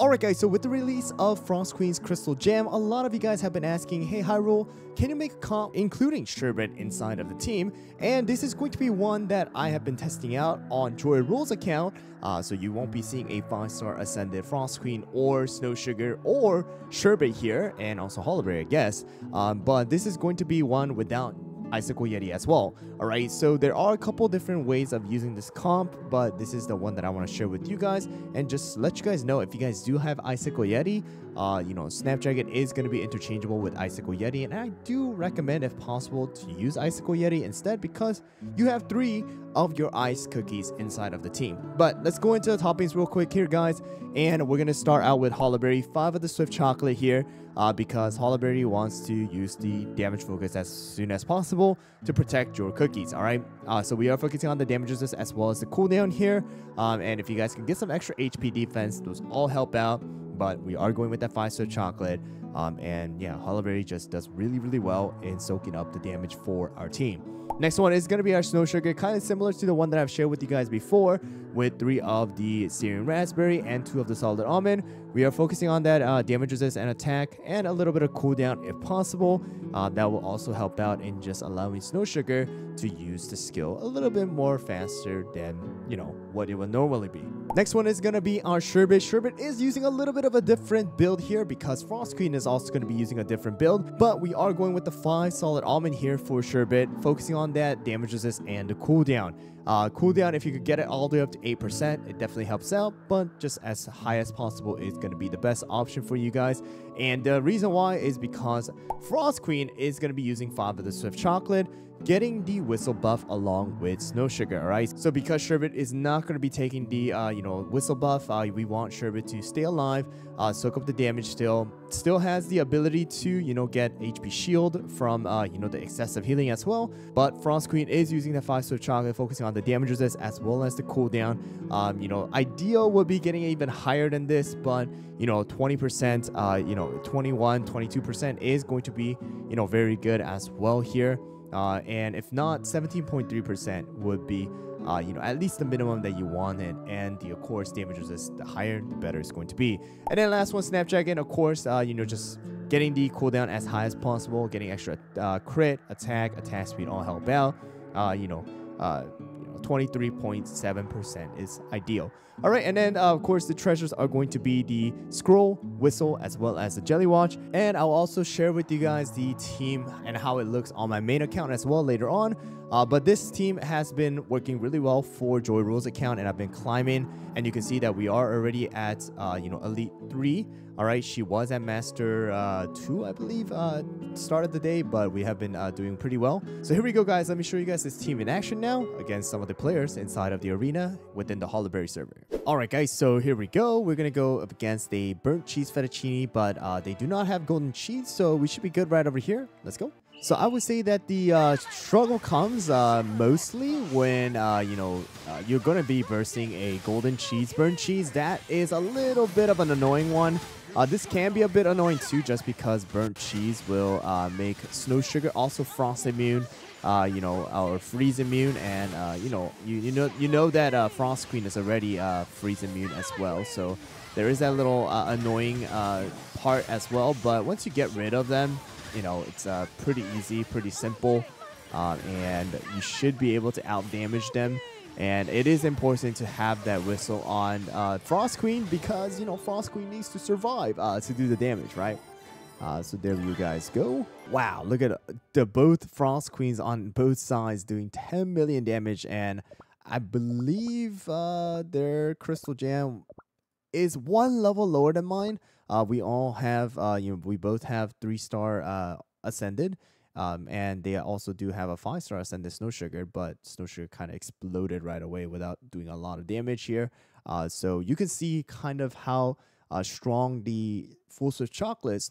Alright guys, so with the release of Frost Queen's Crystal Gem, a lot of you guys have been asking, hey HyRool, can you make a comp including Sherbet inside of the team? And this is going to be one that I have been testing out on HyRool's account, so you won't be seeing a 5-star Ascended Frost Queen or Snow Sugar or Sherbet here, and also Hollerberry I guess, but this is going to be one without Icicle Yeti as well. Alright, so there are a couple different ways of using this comp, but this is the one that I want to share with you guys, and just let you guys know, if you guys do have Icicle Yeti, Snapdragon is going to be interchangeable with Icicle Yeti, and I do recommend, if possible, to use Icicle Yeti instead, because you have 3 of your ice cookies inside of the team. But let's go into the toppings real quick here, guys, and we're going to start out with Hollerberry, 5 of the Swift Chocolate here, because Hollerberry wants to use the damage focus as soon as possible to protect your cookies. Alright, so we are focusing on the damage resist as well as the cooldown here, and if you guys can get some extra HP defense, those all help out. But we are going with that 5-star chocolate, and yeah, Hollerberry just does really well in soaking up the damage for our team. Next one is going to be our Snow Sugar, kind of similar to the one that I've shared with you guys before, with 3 of the Syrian Raspberry and 2 of the Solid Almond. We are focusing on that damage resist and attack, and a little bit of cooldown if possible. That will also help out in just allowing Snow Sugar to use the skill a little bit more faster than, what it would normally be. Next one is going to be our Sherbet. Sherbet is using a little bit of a different build here because Frost Queen is also going to be using a different build, but we are going with the 5 Solid Almond here for Sherbet, focusing on that damage resist and the cooldown. Cooldown, if you could get it all the way up to 8%, it definitely helps out, but just as high as possible is going to be the best option for you guys. And the reason why is because Frost Queen is going to be using 5 of the Swift Chocolate, getting the Whistle buff along with Snow Sugar. Alright, so because Sherbet is not going to be taking the Whistle buff, we want Sherbet to stay alive, soak up the damage still has the ability to get HP shield from the excessive healing as well. But Frost Queen is using the 5-star chocolate, focusing on the damage resist as well as the cooldown. Ideal would be getting even higher than this, but 20%, 21, 22% is going to be very good as well here. And if not, 17.3% would be at least the minimum that you wanted, and of course damage resist, the higher the better it's going to be. And then last one, Snapdragon, of course, just getting the cooldown as high as possible, getting extra crit, attack speed all help out. 23.7% is ideal. Alright, and then of course the treasures are going to be the scroll, whistle, as well as the jelly watch, and I'll also share with you guys the team and how it looks on my main account as well later on. But this team has been working really well for HyRool's account, and I've been climbing, and you can see that we are already at Elite 3. Alright, she was at Master 2, I believe, start of the day, but we have been doing pretty well. So here we go, guys. Let me show you guys this team in action now against some of the players inside of the arena within the Hollerberry server. Alright, guys, so here we go. We're going to go up against a burnt cheese fettuccine, but they do not have golden cheese, so we should be good right over here. Let's go. So I would say that the struggle comes mostly when, you're going to be versing a golden cheese, burnt cheese. That is a little bit of an annoying one. This can be a bit annoying too, just because burnt cheese will make Snow Sugar also frost immune, or freeze immune, and you know that Frost Queen is already freeze immune as well. So there is that little annoying part as well. But once you get rid of them, it's pretty easy, pretty simple, and you should be able to out damage them. And it is important to have that whistle on Frost Queen, because Frost Queen needs to survive to do the damage, right? So there you guys go. Wow, look at the both Frost Queens on both sides doing 10 million damage, and I believe their Crystal Gem is 1 level lower than mine. We all have, we both have 3-star Ascended. And they also do have a 5-star Ascended Snow Sugar, but Snow Sugar kind of exploded right away without doing a lot of damage here. So you can see kind of how strong the full Swift Chocolate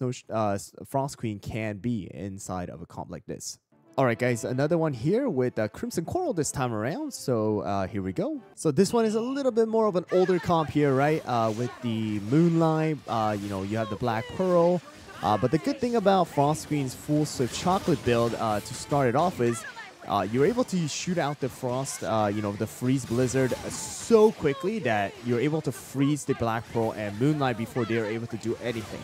Frost Queen can be inside of a comp like this. Alright guys, another one here with Crimson Coral this time around, so here we go. So this one is a little bit more of an older comp here, right? With the Moonlight, you have the Black Pearl. But the good thing about Frost Queen's full Swift Chocolate build to start it off is you're able to shoot out the frost, the freeze blizzard so quickly that you're able to freeze the Black Pearl and Moonlight before they're able to do anything.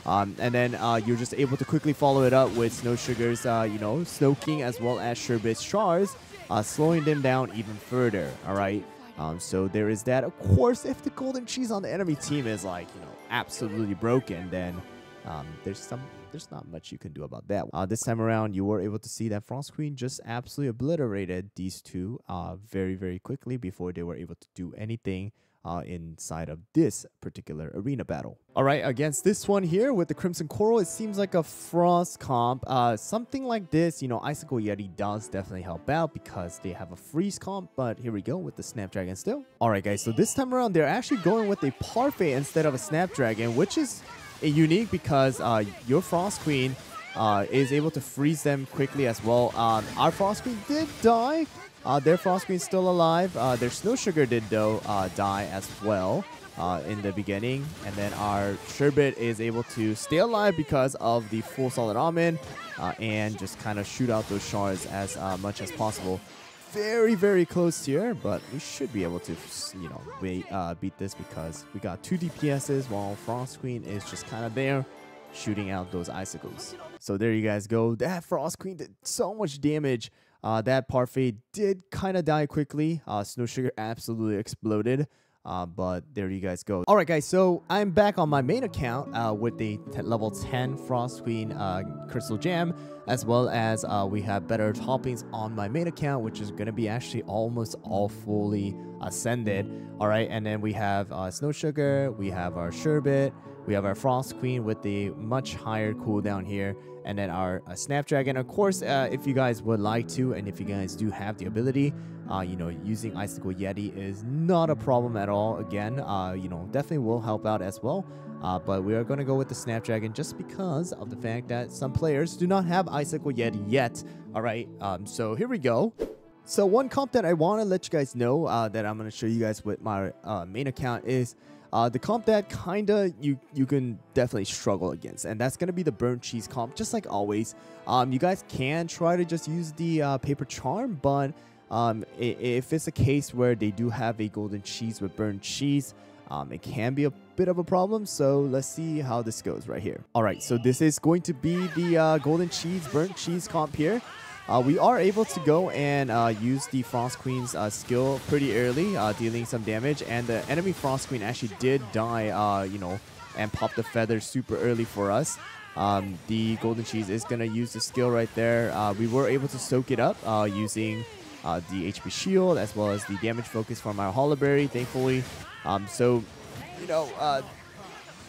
And then you're just able to quickly follow it up with Snow Sugar's, Snow King as well as Sherbet's Shards, slowing them down even further, all right? So there is that. Of course, if the golden cheese on the enemy team is like, absolutely broken, then there's not much you can do about that. This time around, you were able to see that Frost Queen just absolutely obliterated these two very, very quickly before they were able to do anything inside of this particular arena battle. All right, against this one here with the Crimson Coral, it seems like a Frost comp. Something like this, Icicle Yeti does definitely help out because they have a freeze comp, but here we go with the Snapdragon still. All right, guys, so this time around, they're actually going with a Parfait instead of a Snapdragon, which is unique because your Frost Queen is able to freeze them quickly as well. Our Frost Queen did die. Their Frost Queen's still alive. Their Snow Sugar did, though, die as well in the beginning. And then our Sherbet is able to stay alive because of the full Solid Almond and just kind of shoot out those shards as much as possible. Very, very close here, but we should be able to, beat this because we got 2 DPSs while Frost Queen is just kind of there shooting out those icicles. So there you guys go. That Frost Queen did so much damage. That Parfait did kind of die quickly. Snow Sugar absolutely exploded. But there you guys go. All right, guys, so I'm back on my main account with the level 10 Frost Queen Crystal Gem, as well as we have better toppings on my main account, which is going to be actually almost all fully ascended. All right, and then we have Snow Sugar, we have our Sherbet, we have our Frost Queen with the much higher cooldown here, and then our Snapdragon. Of course, if you guys would like to, and if you guys do have the ability, using Icicle Yeti is not a problem at all. Again, definitely will help out as well. But we are going to go with the Snapdragon just because of the fact that some players do not have Icicle Yeti yet. All right, so here we go. So one comp that I want to let you guys know that I'm going to show you guys with my main account is the comp that kinda you can definitely struggle against, and that's gonna be the burnt cheese comp. Just like always, you guys can try to just use the paper charm, but if it's a case where they do have a golden cheese with burnt cheese, it can be a bit of a problem. So let's see how this goes right here. All right, so this is going to be the golden cheese burnt cheese comp here. We are able to go and use the Frost Queen's skill pretty early, dealing some damage, and the enemy Frost Queen actually did die, and pop the feathers super early for us. The golden cheese is going to use the skill right there. We were able to soak it up using the HP shield as well as the damage focus from our Hollowberry, thankfully.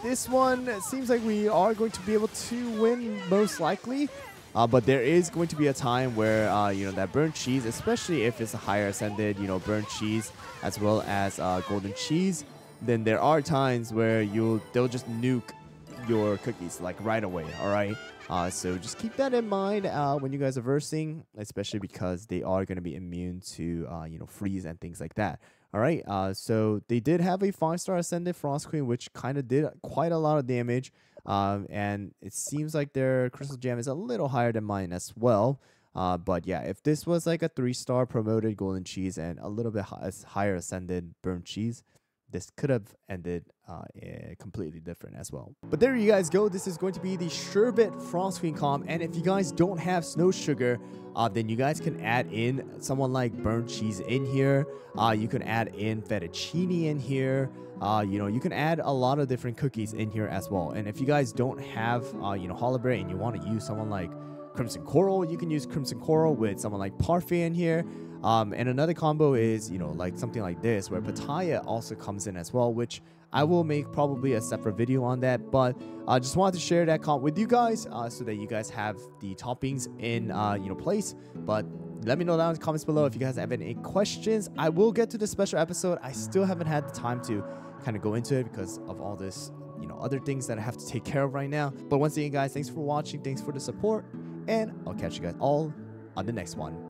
This one seems like we are going to be able to win most likely. But there is going to be a time where, that burnt cheese, especially if it's a higher ascended, burnt cheese as well as golden cheese, then there are times where they'll just nuke your cookies like right away, all right? So just keep that in mind when you guys are versing, especially because they are going to be immune to, freeze and things like that. All right, so they did have a 5-star Ascended Frost Queen, which kind of did quite a lot of damage. And it seems like their Crystal Gem is a little higher than mine as well. But yeah, if this was like a 3-star promoted Golden Cheese and a little bit higher Ascended Burnt Cheese, this could have ended completely different as well. But there you guys go. This is going to be the Sherbet Frost Queen comp. And if you guys don't have Snow Sugar, then you guys can add in someone like burnt cheese in here. You can add in fettuccine in here. You can add a lot of different cookies in here as well. And if you guys don't have, Hollowberry and you want to use someone like Crimson Coral, you can use Crimson Coral with someone like Parfait in here. And another combo is, like something like this, where Pitaya also comes in as well, which I will make probably a separate video on that. But I just wanted to share that comp with you guys so that you guys have the toppings in, place. But let me know down in the comments below if you guys have any questions. I will get to the special episode. I still haven't had the time to kind of go into it because of all this, other things that I have to take care of right now. But once again, guys, thanks for watching. Thanks for the support. And I'll catch you guys all on the next one.